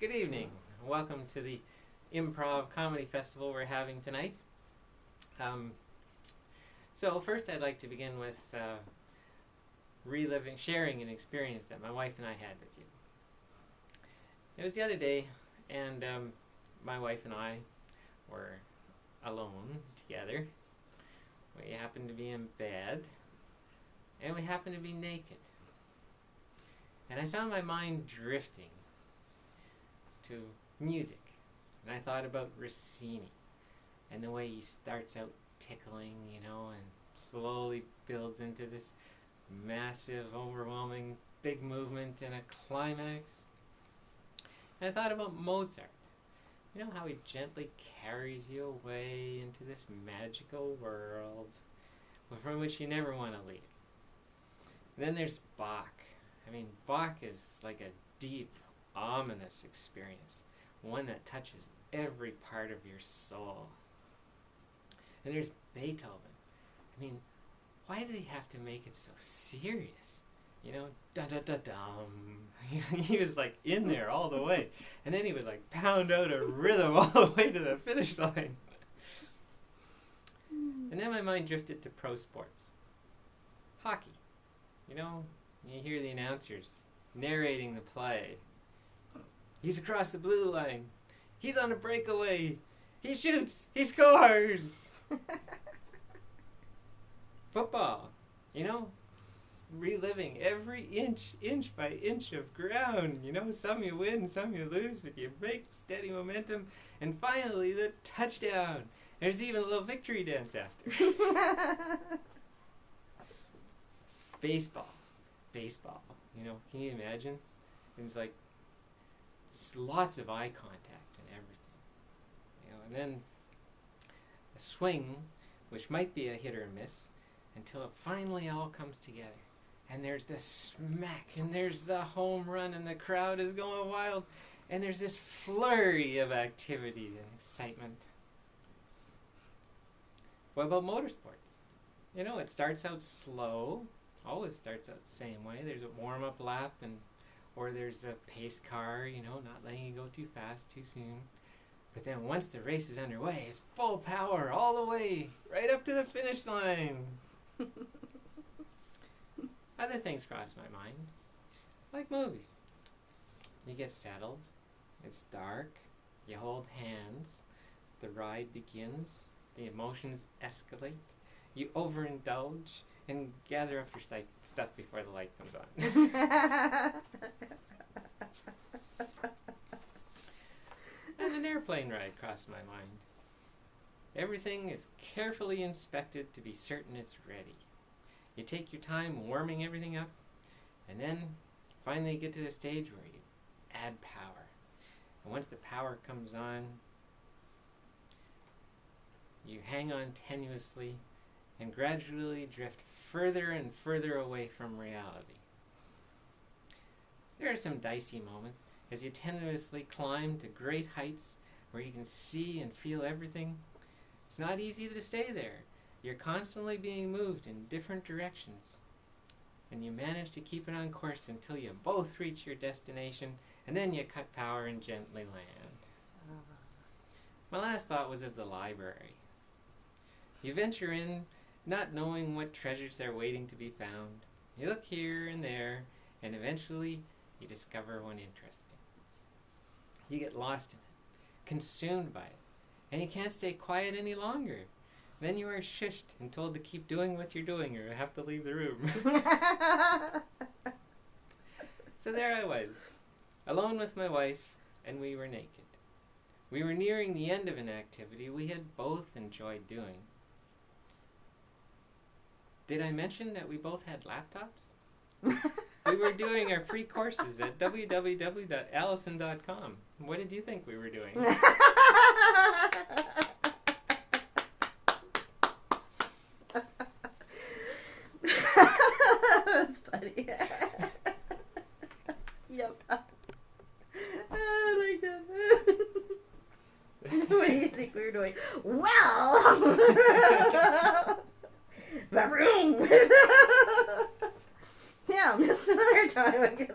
Good evening. Welcome to the Improv Comedy Festival we're having tonight. So first I'd like to begin with sharing an experience that my wife and I had with you. It was the other day, and my wife and I were alone together. We happened to be in bed, and we happened to be naked. And I found my mind drifting to music. And I thought about Rossini and the way he starts out tickling, and slowly builds into this massive, overwhelming, big movement and a climax. And I thought about Mozart. You know how he gently carries you away into this magical world from which you never want to leave. And then there's Bach. Bach is like a deep, ominous experience, one that touches every part of your soul. And there's Beethoven. Why did he have to make it so serious? Dum. He was like in there all the way. And then he would like pound out a rhythm all the way to the finish line. And then my mind drifted to pro sports. Hockey. You hear the announcers narrating the play. He's across the blue line. He's on a breakaway. He shoots. He scores. Football. Reliving every inch by inch of ground. Some you win, some you lose, but you make steady momentum. And finally, the touchdown. There's even a little victory dance after. Baseball. Can you imagine? It's like lots of eye contact and everything. And then a swing, which might be a hit or a miss, until it finally all comes together. And there's the smack, and there's the home run, and the crowd is going wild, and there's this flurry of activity and excitement. What about motorsports? It starts out slow. Always starts out the same way. There's a warm-up lap, or there's a pace car, not letting you go too fast, too soon. But then once the race is underway, it's full power all the way, right up to the finish line. Other things cross my mind, like movies. You get settled, it's dark, you hold hands, the ride begins, the emotions escalate, you overindulge, and gather up your stuff before the light comes on. And an airplane ride crossed my mind. Everything is carefully inspected to be certain it's ready. You take your time warming everything up, and then finally get to the stage where you add power. And once the power comes on, you hang on tenuously and gradually drift further and further away from reality. There are some dicey moments as you tenuously climb to great heights where you can see and feel everything. It's not easy to stay there. You're constantly being moved in different directions. And you manage to keep it on course until you both reach your destination, and then you cut power and gently land. My last thought was of the library. You venture in, not knowing what treasures are waiting to be found. You look here and there, and eventually you discover one interesting. You get lost in it, consumed by it, and you can't stay quiet any longer. Then you are shushed and told to keep doing what you're doing or have to leave the room. So there I was, alone with my wife, and we were naked. We were nearing the end of an activity we had both enjoyed doing. Did I mention that we both had laptops? We were doing our free courses at www.alison.com. What did you think we were doing? That's funny. Yep. I like that. What do you think we were doing? Well, yeah, missed another time.